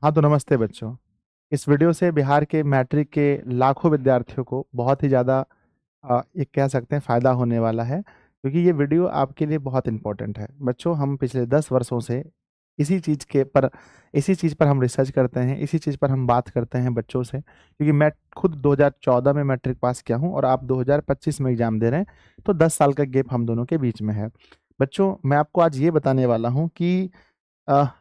हाँ, तो नमस्ते बच्चों। इस वीडियो से बिहार के मैट्रिक के लाखों विद्यार्थियों को बहुत ही ज़्यादा एक कह सकते हैं फ़ायदा होने वाला है, क्योंकि ये वीडियो आपके लिए बहुत इम्पोर्टेंट है। बच्चों, हम पिछले 10 वर्षों से इसी चीज़ के पर इसी चीज़ पर हम रिसर्च करते हैं, इसी चीज़ पर हम बात करते हैं बच्चों से, क्योंकि मैं खुद 2014 में मैट्रिक पास किया हूँ और आप 2025 में एग्ज़ाम दे रहे हैं, तो 10 साल का गैप हम दोनों के बीच में है। बच्चों, मैं आपको आज ये बताने वाला हूँ कि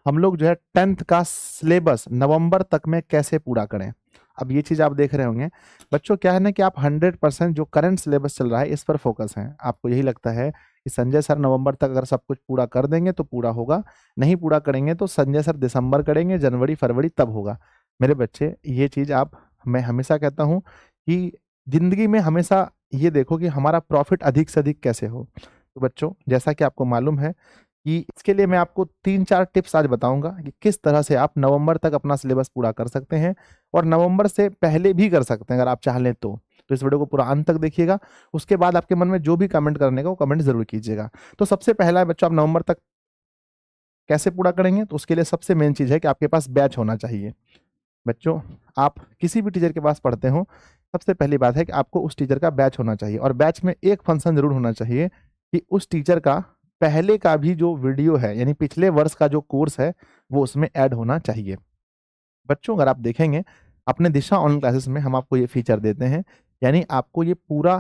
हम लोग जो है 10th का सिलेबस नवंबर तक में कैसे पूरा करें। अब ये चीज़ आप देख रहे होंगे बच्चों, क्या है ना कि आप 100% जो करंट सिलेबस चल रहा है इस पर फोकस हैं। आपको यही लगता है कि संजय सर नवंबर तक अगर सब कुछ पूरा कर देंगे तो पूरा होगा, नहीं पूरा करेंगे तो संजय सर दिसंबर करेंगे, जनवरी फरवरी तब होगा। मेरे बच्चे, ये चीज़ मैं हमेशा कहता हूँ कि जिंदगी में हमेशा ये देखो कि हमारा प्रॉफिट अधिक से अधिक कैसे हो। तो बच्चों, जैसा कि आपको मालूम है कि इसके लिए मैं आपको 3-4 टिप्स आज बताऊंगा कि किस तरह से आप नवंबर तक अपना सिलेबस पूरा कर सकते हैं और नवंबर से पहले भी कर सकते हैं अगर आप चाह लें तो इस वीडियो को पूरा अंत तक देखिएगा। उसके बाद आपके मन में जो भी कमेंट करने का वो कमेंट जरूर कीजिएगा। तो सबसे पहला है बच्चों, आप नवंबर तक कैसे पूरा करेंगे, तो उसके लिए सबसे मेन चीज है कि आपके पास बैच होना चाहिए। बच्चों, आप किसी भी टीचर के पास पढ़ते हो, सबसे पहली बात है कि आपको उस टीचर का बैच होना चाहिए और बैच में एक फंक्शन जरूर होना चाहिए कि उस टीचर का पहले का भी जो वीडियो है, यानी पिछले वर्ष का जो कोर्स है, वो उसमें ऐड होना चाहिए। बच्चों, अगर आप देखेंगे अपने दिशा ऑनलाइन क्लासेस में हम आपको ये फीचर देते हैं, यानी आपको ये पूरा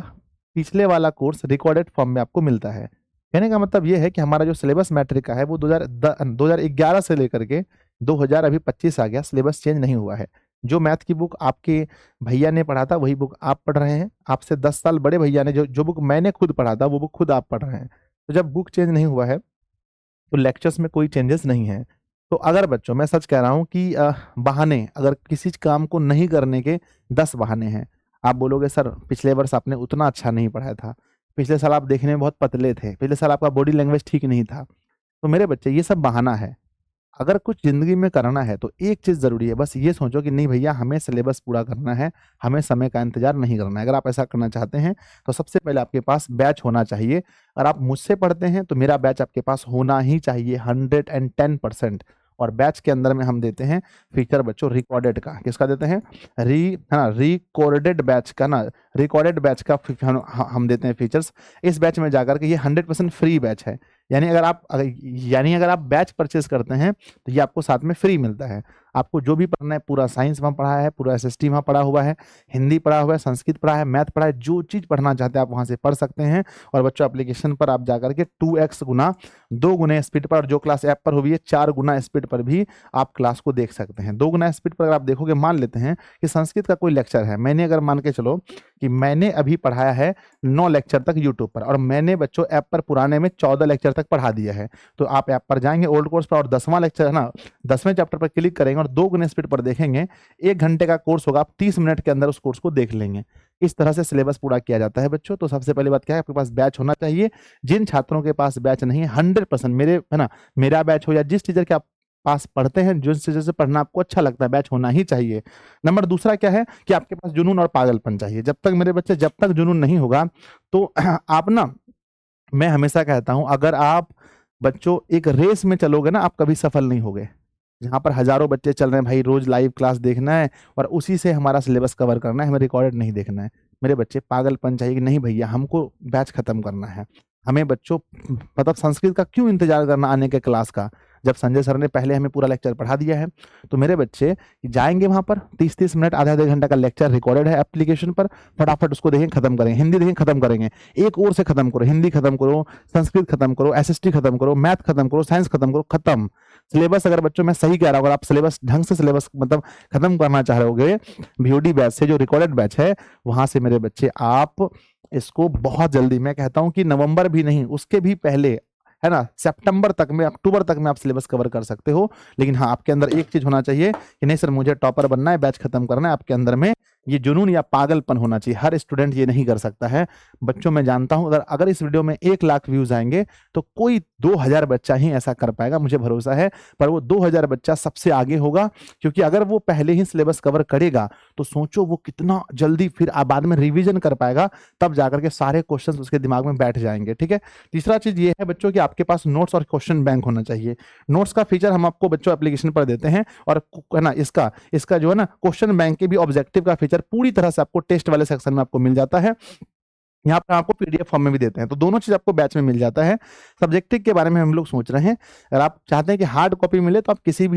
पिछले वाला कोर्स रिकॉर्डेड फॉर्म में आपको मिलता है। कहने का मतलब ये है कि हमारा जो सिलेबस मैट्रिक का है वो 2011 से लेकर के 2000 अभी 25 आ गया, सिलेबस चेंज नहीं हुआ है। जो मैथ की बुक आपके भैया ने पढ़ा था वही बुक आप पढ़ रहे हैं। आपसे 10 साल बड़े भैया ने जो जो बुक मैंने खुद पढ़ा था वो बुक खुद आप पढ़ रहे हैं। तो जब बुक चेंज नहीं हुआ है तो लेक्चर्स में कोई चेंजेस नहीं है। तो अगर बच्चों, मैं सच कह रहा हूँ कि बहाने, अगर किसी काम को नहीं करने के 10 बहाने हैं। आप बोलोगे सर पिछले वर्ष आपने उतना अच्छा नहीं पढ़ाया था, पिछले साल आप देखने में बहुत पतले थे, पिछले साल आपका बॉडी लैंग्वेज ठीक नहीं था। तो मेरे बच्चे, ये सब बहाना है। अगर कुछ जिंदगी में करना है तो एक चीज जरूरी है, बस ये सोचो कि नहीं भैया, हमें सिलेबस पूरा करना है, हमें समय का इंतजार नहीं करना है। अगर आप ऐसा करना चाहते हैं तो सबसे पहले आपके पास बैच होना चाहिए। अगर आप मुझसे पढ़ते हैं तो मेरा बैच आपके पास होना ही चाहिए 110%। और बैच के अंदर में हम देते हैं फीचर बच्चों रिकॉर्डेड का। किसका देते हैं? रिकॉर्डेड बैच का ना, रिकॉर्डेड बैच का हम देते हैं फीचर्स। इस बैच में जाकर के ये 100% फ्री बैच है। यानी अगर आप बैच परचेज करते हैं तो ये आपको साथ में फ्री मिलता है। आपको जो भी पढ़ना है, पूरा साइंस वहाँ पढ़ा है, पूरा एसएसटी वहाँ पढ़ा हुआ है, हिंदी पढ़ा हुआ है, संस्कृत पढ़ा है, मैथ पढ़ा है, जो चीज़ पढ़ना चाहते हैं आप वहाँ से पढ़ सकते हैं। और बच्चों, एप्लीकेशन पर आप जाकर के 2x गुना 2 गुने स्पीड पर, और जो क्लास ऐप पर हुई है 4 गुना स्पीड पर भी आप क्लास को देख सकते हैं। 2 गुना स्पीड पर अगर आप देखोगे, मान लेते हैं कि संस्कृत का कोई लेक्चर है, मैंने अगर मान के चलो कि मैंने अभी पढ़ाया है 9 लेक्चर तक यूट्यूब पर, और मैंने बच्चों ऐप पर पुराने में 14 लेक्चर तक पढ़ा दिया है, तो आप ऐप पर जाएंगे ओल्ड कोर्स पर और 10वां लेक्चर है ना, 10वें चैप्टर पर क्लिक करेंगे और 2 गुने स्पीड पर देखेंगे। 1 घंटे का कोर्स होगा, आप 30 मिनट के अंदर उस कोर्स को देख लेंगे। इस तरह से सिलेबस पूरा किया जाता है बच्चों। तो सबसे पहली बात क्या है, आपके पास बैच होना चाहिए। जिन छात्रों के पास बैच नहीं है, 100% मेरे है ना, मेरा बैच हो या जिस टीचर के आप पास पढ़ते हैं, जिस टीचर से पढ़ना आपको अच्छा लगता है, बैच होना ही चाहिए। नंबर दूसरा क्या है कि आपके पास जुनून और पागलपन चाहिए। जब तक मेरे बच्चे, जब तक जुनून नहीं होगा तो आप ना, मैं हमेशा कहता हूं, अगर आप बच्चों एक रेस में चलोगे ना, आप कभी सफल नहीं होगे। जहां पर हजारों बच्चे चल रहे हैं, भाई रोज लाइव क्लास देखना है और उसी से हमारा सिलेबस कवर करना है, हमें रिकॉर्डेड नहीं देखना है। मेरे बच्चे, पागलपन चाहिए कि नहीं भैया, हमको बैच खत्म करना है। हमें बच्चों मतलब संस्कृत का क्यों इंतजार करना आने के क्लास का, जब संजय सर ने पहले हमें पूरा लेक्चर पढ़ा दिया है। तो मेरे बच्चे जाएंगे वहां पर, 30-30 मिनट, आधा आधा घंटा का लेक्चर रिकॉर्डेड है एप्लीकेशन पर, फटाफट उसको देखें, खत्म करेंगे। हिंदी देखें, खत्म करेंगे। एक और से खत्म करो, हिंदी खत्म करो, संस्कृत खत्म करो, एसएसटी खत्म करो, मैथ खत्म करो, साइंस खत्म करो, खत्म सिलेबस। अगर बच्चों, मैं सही कह रहा हूँ, अगर आप सिलेबस ढंग से सिलेबस मतलब खत्म करना चाह रहे होगे, बीओडी बैच से, जो रिकॉर्डेड बैच है, वहां से मेरे बच्चे आप इसको बहुत जल्दी, मैं कहता हूं कि नवंबर भी नहीं, उसके भी पहले, है ना, सितंबर तक में, अक्टूबर तक में आप सिलेबस कवर कर सकते हो। लेकिन हाँ, आपके अंदर एक चीज होना चाहिए कि नहीं सर, मुझे टॉपर बनना है, बैच खत्म करना है, आपके अंदर में ये जुनून या पागलपन होना चाहिए, हर स्टूडेंट ये नहीं कर सकता है। बच्चों मैं जानता हूं अगर इस वीडियो में 1 लाख व्यूज आएंगे तो कोई 2000 बच्चा ही ऐसा कर पाएगा, मुझे भरोसा है। पर वो 2000 बच्चा सबसे आगे होगा, क्योंकि अगर वो पहले ही सिलेबस कवर करेगा तो सोचो वो कितना जल्दी फिर बाद में रिवीजन कर पाएगा, तब जाकर के सारे क्वेश्चंस उसके दिमाग में बैठ जाएंगे। ठीक है, तीसरा चीज ये है बच्चों कि आपके पास नोट्स और क्वेश्चन बैंक होना चाहिए। नोट्स का फीचर हम आपको बच्चों एप्लीकेशन पर देते हैं, और है ना इसका जो है ना क्वेश्चन बैंक के भी ऑब्जेक्टिव का फीचर पूरी तरह से आपको टेस्ट वाले सेक्शन में आपको मिल जाता है। यहाँ पर आपको पीडीएफ फॉर्म में भी देते हैं, तो दोनों चीज आपको बैच में मिल जाता है। सब्जेक्टिव के बारे में हम लोग सोच रहे हैं, अगर आप चाहते हैं कि हार्ड कॉपी मिले तो आप किसी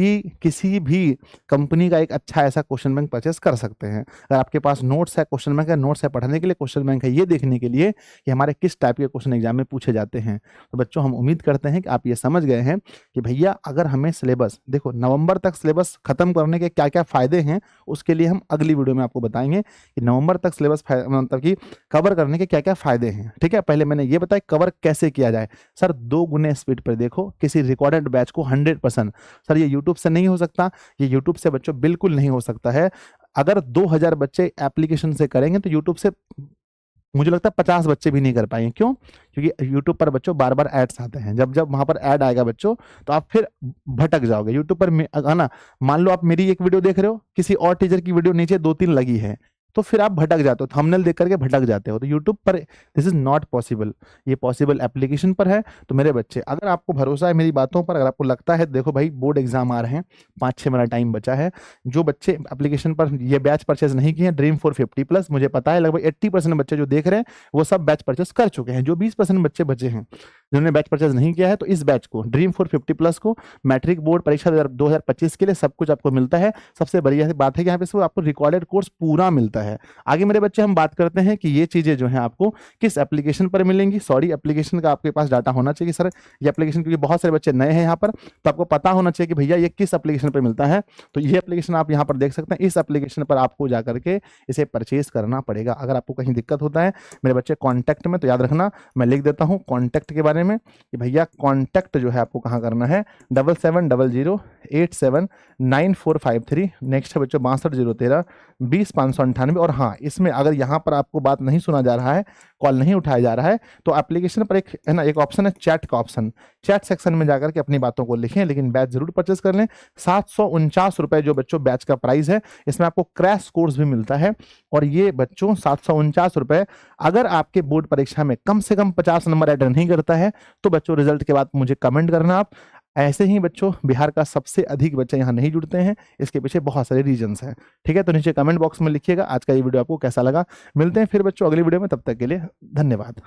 भी कंपनी का एक अच्छा ऐसा क्वेश्चन बैंक परचेस कर सकते हैं। अगर आपके पास नोट्स है, क्वेश्चन बैंक है, नोट्स है पढ़ने के लिए, क्वेश्चन बैंक है ये देखने के लिए कि हमारे किस टाइप के क्वेश्चन एग्जाम में पूछे जाते हैं। तो बच्चों हम उम्मीद करते हैं कि आप ये समझ गए हैं कि भैया अगर हमें सिलेबस, देखो नवंबर तक सिलेबस खत्म करने के क्या क्या फायदे हैं, उसके लिए हम अगली वीडियो में आपको बताएंगे कि नवंबर तक सिलेबस मतलब कि कवर करने के क्या क्या फायदे हैं। ठीक है, पहले मैंने ये बताया कवर कैसे किया जाए। सर 2 गुने स्पीड पर देखो किसी रिकॉर्डेड बैच को 100%। सर ये यूट्यूब से नहीं हो सकता, ये यूट्यूब से बच्चों बिल्कुल नहीं हो सकता है। अगर 2000 बच्चे एप्लीकेशन से करेंगे तो यूट्यूब से मुझे लगता है 50 बच्चे भी नहीं कर पाएंगे। क्यों? क्योंकि यूट्यूब पर बच्चों बार बार एड्स आते हैं, जब जब वहां पर ऐड आएगा बच्चों तो आप फिर भटक जाओगे यूट्यूब पर, है ना। मान लो आप मेरी एक वीडियो देख रहे हो, किसी और टीचर की वीडियो नीचे 2-3 लगी है, तो फिर आप भटक जाते हो, थंबनेल देख करके भटक जाते हो। तो यूट्यूब पर दिस इज नॉट पॉसिबल, ये पॉसिबल एप्लीकेशन पर है। तो मेरे बच्चे, अगर आपको भरोसा है मेरी बातों पर, अगर आपको लगता है, देखो भाई बोर्ड एग्जाम आ रहे हैं, 5-6 महीना टाइम बचा है, जो बच्चे एप्लीकेशन पर ये बैच परचेज नहीं किए हैं ड्रीम 450 प्लस, मुझे पता है लगभग 80% बच्चे जो देख रहे हैं वो सब बैच परचेज कर चुके हैं। जो 20% बच्चे बचे हैं जिन्होंने बैच परचेज नहीं किया है, तो इस बैच को ड्रीम 450 प्लस को मैट्रिक बोर्ड परीक्षा 2025 के लिए सब कुछ आपको मिलता है। सबसे बढ़िया बात है कि यहाँ पे आपको रिकॉर्डेड कोर्स पूरा मिलता है। आगे मेरे बच्चे हम बात करते हैं कि ये चीजें जो हैं आपको किस एप्लीकेशन पर मिलेंगी। सॉरी, एप्लीकेशन का आपके पास डाटा होना चाहिए सर, ये एप्लीकेशन, क्योंकि बहुत सारे बच्चे नए हैं यहाँ पर, तो आपको पता होना चाहिए कि भैया ये किस एप्लीकेशन पर मिलता है। तो ये एप्लीकेशन आप यहाँ पर देख सकते हैं, इस एप्लीकेशन पर आपको जाकर के इसे परचेज करना पड़ेगा। अगर आपको कहीं दिक्कत होता है मेरे बच्चे कॉन्टैक्ट में, तो याद रखना मैं लिख देता हूँ कॉन्टैक्ट के बारे में कि भैया कॉन्टैक्ट जो है आपको कहाँ करना है, 7700879453, नेक्स्ट है बच्चों 6203020598। और हाँ, इसमें अगर यहाँ पर आपको बात नहीं सुना जा रहा है, कॉल नहीं उठाया जा रहा है, तो एप्लीकेशन पर एक है ना, एक ऑप्शन है चैट का ऑप्शन, चैट सेक्शन में जाकर के अपनी बातों को लिखें, लेकिन बैच जरूर परचेस कर लें। 749 रुपए जो बच्चों बैच का प्राइस है, इसमें आपको क्रैश कोर्स भी मिलता है। और ये बच्चों 749 रुपए, अगर आपके बोर्ड परीक्षा में कम से कम 50 नंबर ऐड नहीं करता है तो बच्चों रिजल्ट के बाद मुझे कमेंट करना आप। ऐसे ही बच्चों बिहार का सबसे अधिक बच्चे यहाँ नहीं जुड़ते हैं, इसके पीछे बहुत सारे रीजंस हैं। ठीक है, तो नीचे कमेंट बॉक्स में लिखिएगा आज का ये वीडियो आपको कैसा लगा। मिलते हैं फिर बच्चों अगली वीडियो में, तब तक के लिए धन्यवाद।